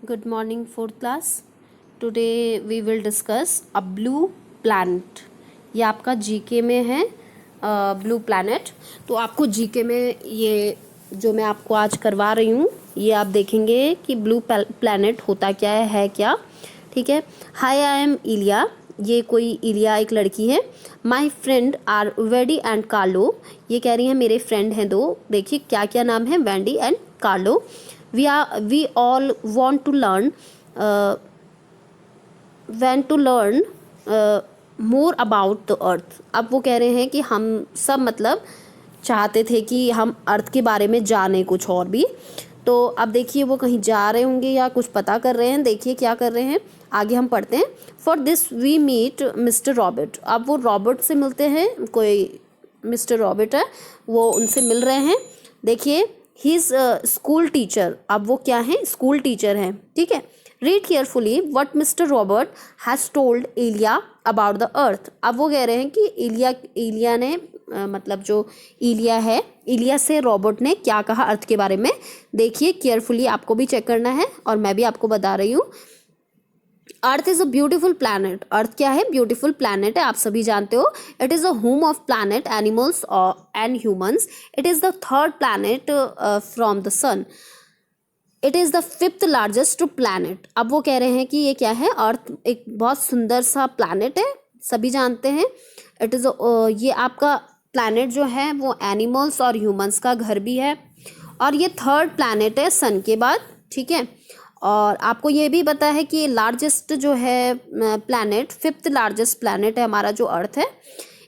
Good morning, fourth class. Today we will discuss a blue planet. ये आपका GK में है ब्लू प्लैनेट. तो आपको जीके में ये जो मैं आपको आज करवा रही हूँ ये आप देखेंगे कि ब्लू प्लैनेट होता क्या है क्या. ठीक है. हाय, आई एम इलिया. ये कोई इलिया एक लड़की है. माई फ्रेंड आर वेडी एंड कार्लो. ये कह रही है मेरे फ्रेंड हैं दो. देखिए क्या क्या नाम है, Wendy and Carlo. We all want to learn more about the earth. अब वो कह रहे हैं कि हम सब मतलब चाहते थे कि हम अर्थ के बारे में जाने कुछ और भी. तो अब देखिए वो कहीं जा रहे होंगे या कुछ पता कर रहे हैं. देखिए क्या कर रहे हैं, आगे हम पढ़ते हैं. For this we meet mister Robert. अब वो रॉबर्ट से मिलते हैं. कोई मिस्टर रॉबर्ट है, वो उनसे मिल रहे हैं. देखिए ही इज़ स्कूल टीचर. अब वो क्या है, स्कूल टीचर हैं. ठीक है. Read carefully what mister Robert has told Elia about the earth. अब वो कह रहे हैं कि एलिया ने मतलब जो इलिया है, इलिया से रॉबर्ट ने क्या कहा अर्थ के बारे में. देखिए केयरफुली, आपको भी चेक करना है और मैं भी आपको बता रही हूँ. Earth is a beautiful planet. Earth क्या है, ब्यूटीफुल प्लानट है, आप सभी जानते हो. It is a home of planet animals and humans. It is the third planet from the sun. It is the fifth largest planet. अब वो कह रहे हैं कि ये क्या है, अर्थ एक बहुत सुंदर सा प्लानट है, सभी जानते हैं. इट इज़ ये आपका प्लानट जो है वो एनिमल्स और ह्यूमंस का घर भी है, और ये थर्ड प्लानट है सन के बाद. ठीक है. और आपको ये भी पता है कि लार्जेस्ट जो है प्लानट, फिफ्थ लार्जेस्ट प्लानट है हमारा जो अर्थ है.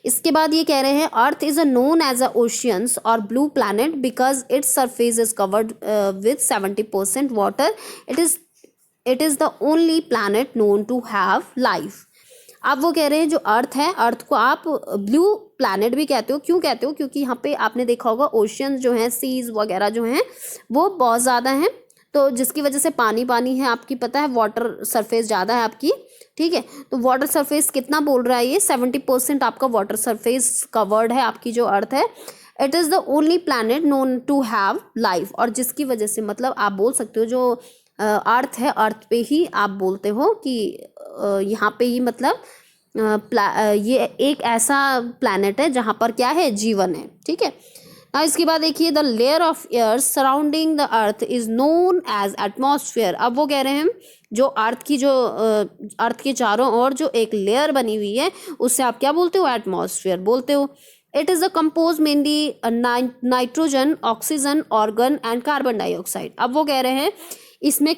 इसके बाद ये कह रहे हैं earth is a known as a oceans और blue planet because its surface is covered with 70% water. It is the only planet known to have life. अब वो कह रहे हैं जो अर्थ है, अर्थ को आप ब्लू प्लैनेट भी कहते हो. क्यों कहते हो, क्योंकि यहाँ पे आपने देखा होगा ओशियन जो हैं, सीज वगैरह जो हैं वो बहुत ज़्यादा हैं. तो जिसकी वजह से पानी पानी है, आपकी पता है वाटर सरफेस ज़्यादा है आपकी. ठीक है. तो वाटर सरफेस कितना बोल रहा है ये, 70% आपका वाटर सरफेस कवर्ड है आपकी जो अर्थ है. It is the only planet known to have life. और जिसकी वजह से मतलब आप बोल सकते हो जो अर्थ है, अर्थ पे ही आप बोलते हो कि यहाँ पे ही मतलब ये एक ऐसा प्लैनेट है जहाँ पर क्या है, जीवन है. ठीक है. इसके बाद देखिए the layer of air surrounding the earth is known as atmosphere. अब वो कह रहे हैं जो अर्थ की जो अर्थ के चारों ओर जो एक लेयर बनी हुई है उससे आप क्या बोलते हो, एटमॉस्फेयर बोलते हो. It is a compose mainly nitrogen, oxygen, organ and carbon dioxide. अब वो कह रहे हैं इसमें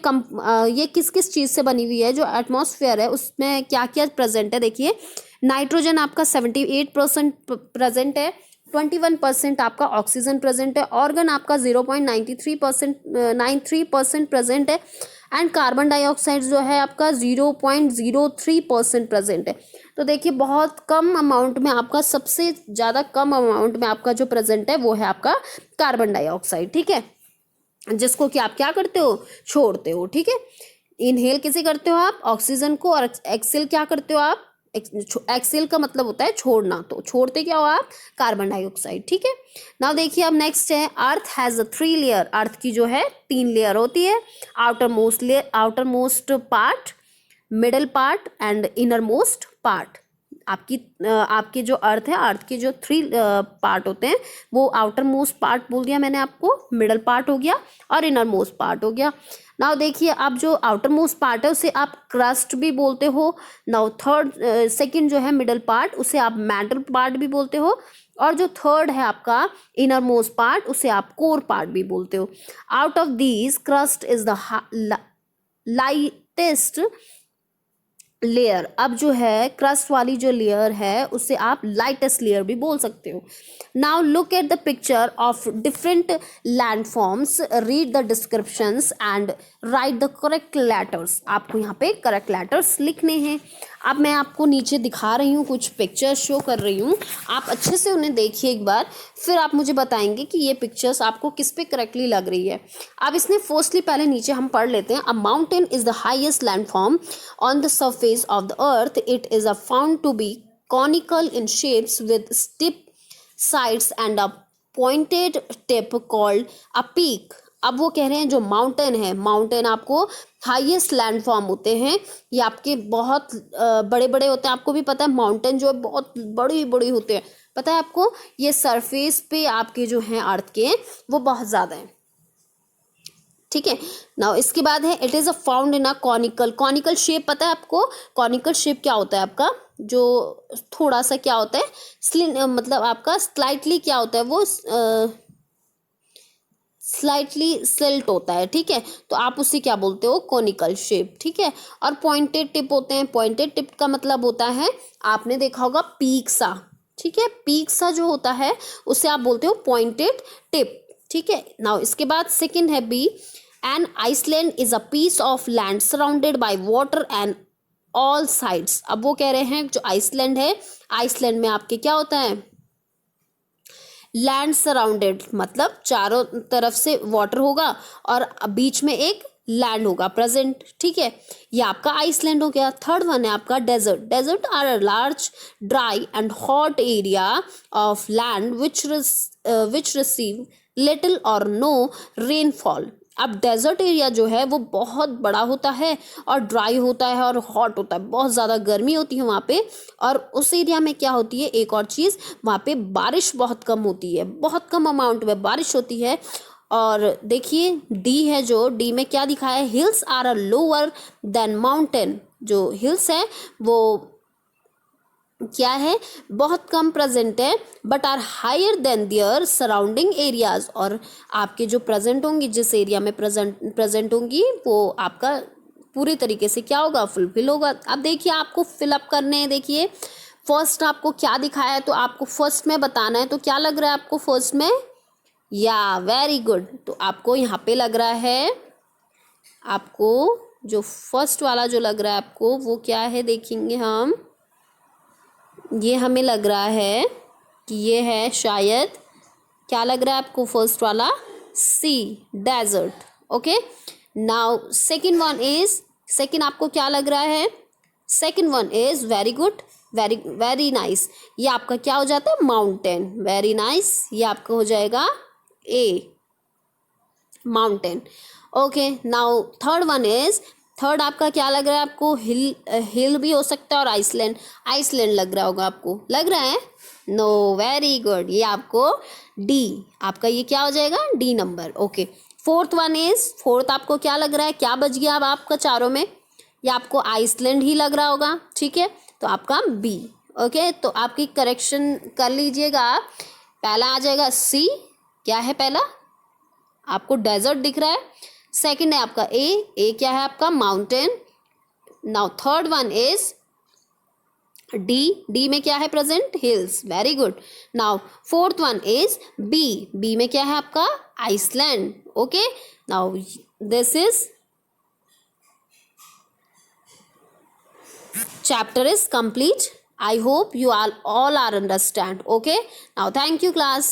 ये किस किस चीज़ से बनी हुई है, जो एटमॉस्फेयर है उसमें क्या क्या प्रेजेंट है. देखिए नाइट्रोजन आपका 78% प्रेजेंट है, 21% आपका ऑक्सीजन प्रेजेंट है, ऑर्गन आपका 0.93% प्रेजेंट है, एंड कार्बन डाइऑक्साइड जो है आपका 0.03% प्रेजेंट है. तो देखिए बहुत कम अमाउंट में आपका, सबसे ज़्यादा कम अमाउंट में आपका जो प्रेजेंट है वो है आपका कार्बन डाइऑक्साइड. ठीक है. जिसको कि आप क्या करते हो, छोड़ते हो. ठीक है. इनहेल किसे करते हो आप, ऑक्सीजन को, और एक्सेल क्या करते हो आप, एक्सेल का मतलब होता है छोड़ना. तो छोड़ते क्या हो आप, कार्बन डाइऑक्साइड. ठीक है. नाउ देखिए अब नेक्स्ट है अर्थ हैज़ अ 3 लेयर. अर्थ की जो है 3 लेयर होती है. Outer most part, middle part and inner most part. आपकी जो अर्थ है, अर्थ के जो 3 पार्ट होते हैं वो आउटर मोस्ट पार्ट बोल दिया मैंने आपको, मिडल पार्ट हो गया और इनर मोस्ट पार्ट हो गया. नाउ देखिए अब जो आउटर मोस्ट पार्ट है उसे आप क्रस्ट भी बोलते हो. नाउ सेकंड जो है मिडल पार्ट, उसे आप मैंटल पार्ट भी बोलते हो. और जो थर्ड है आपका इनर मोस्ट पार्ट, उसे आप कोर पार्ट भी बोलते हो. Out of these crust is the lightest layer. अब जो है क्रस्ट वाली जो लेयर है उसे आप लाइटेस्ट लेयर भी बोल सकते हो. Now look at the picture of different landforms, read the descriptions and right the correct letters. आपको यहाँ पे करेक्ट लेटर्स लिखने हैं. अब मैं आपको नीचे दिखा रही हूँ, कुछ पिक्चर्स शो कर रही हूँ, आप अच्छे से उन्हें देखिए एक बार, फिर आप मुझे बताएंगे कि ये पिक्चर्स आपको किस पे करेक्टली लग रही है. अब इसने फर्स्टली पहले नीचे हम पढ़ लेते हैं. अ mountain is the highest landform on the surface of the earth. It is found to be conical in shapes with steep sides and a pointed tip called a peak. अब वो कह रहे हैं जो माउंटेन है, माउंटेन आपको highest land form होते हैं, ये आपके बहुत बड़े बड़े होते हैं। आपको भी पता है माउंटेन जो है बहुत बड़ी बड़ी होते हैं, पता है आपको। ये सरफेस पे आपके जो हैं अर्थ के वो बहुत ज़्यादा हैं, ठीक है। नाउ इसके बाद है it is a found in a conical, conical shape पता है आपको। कॉनिकल शेप क्या होता है आपका, जो थोड़ा सा क्या होता है मतलब आपका स्लाइटली क्या होता है वो स्लाइटली सिल्ट होता है, ठीक है। तो आप उसे क्या बोलते हो, कॉनिकल शेप, ठीक है। और पॉइंटेड टिप होते हैं, पॉइंटेड टिप का मतलब होता है, आपने देखा होगा पीक सा, ठीक है, पीक सा जो होता है उसे आप बोलते हो पॉइंटेड टिप, ठीक है। नाउ इसके बाद सेकंड है B, an island is a piece of land surrounded by water and all sides. अब वो कह रहे हैं जो आइसलैंड है, आइसलैंड में आपके क्या होता है, लैंड सराउंडेड, मतलब चारों तरफ से वाटर होगा और बीच में एक लैंड होगा प्रेजेंट, ठीक है। ये आपका आइसलैंड हो गया। थर्ड वन है आपका desert, desert are a large dry and hot area of land which receive little or no rainfall. अब डेजर्ट एरिया जो है वो बहुत बड़ा होता है और ड्राई होता है और हॉट होता है, बहुत ज़्यादा गर्मी होती है वहाँ पे। और उस एरिया में क्या होती है, एक और चीज़, वहाँ पे बारिश बहुत कम होती है, बहुत कम अमाउंट में बारिश होती है। और देखिए डी है, जो डी में क्या दिखाया है, hills are a lower than mountain. जो हिल्स है वो क्या है, बहुत कम प्रेजेंट है, but are higher than their surrounding areas. और आपके जो प्रेजेंट होंगी, जिस एरिया में प्रेजेंट होंगी, वो आपका पूरी तरीके से क्या होगा, फुलफिल होगा। अब देखिए आपको फिलअप करने हैं। देखिए फर्स्ट आपको क्या दिखाया है, तो आपको फर्स्ट में बताना है। तो क्या लग रहा है आपको फर्स्ट में, या वेरी गुड। तो आपको यहाँ पे लग रहा है, आपको जो फर्स्ट वाला जो लग रहा है आपको वो क्या है, देखेंगे हम। ये हमें लग रहा है कि ये है शायद, क्या लग रहा है आपको फर्स्ट वाला, sea, desert, okay. Now second one is, second आपको क्या लग रहा है, second one is very good, very very nice. ये आपका क्या हो जाता है, माउंटेन, वेरी नाइस। ये आपका हो जाएगा a, mountain, okay. Now third one is, third आपका क्या लग रहा है आपको, हिल, हिल भी हो सकता है और आइसलैंड, आइसलैंड लग रहा होगा आपको, लग रहा है, नो, वेरी गुड। ये आपको डी, आपका ये क्या हो जाएगा, D number, okay. Fourth one is, fourth आपको क्या लग रहा है, क्या बच गया अब आपका चारों में, ये आपको आइसलैंड ही लग रहा होगा, ठीक है। तो आपका बी, ओके। तो आपकी करेक्शन कर लीजिएगा। पहला आ जाएगा सी, क्या है पहला, आपको डेजर्ट दिख रहा है। सेकंड है आपका ए क्या है आपका, mountain. Now third one is D में क्या है present, hills, very good. Now fourth one is B में क्या है आपका, island, okay. Now this is chapter is complete. I hope you all are understand, okay. Now thank you class.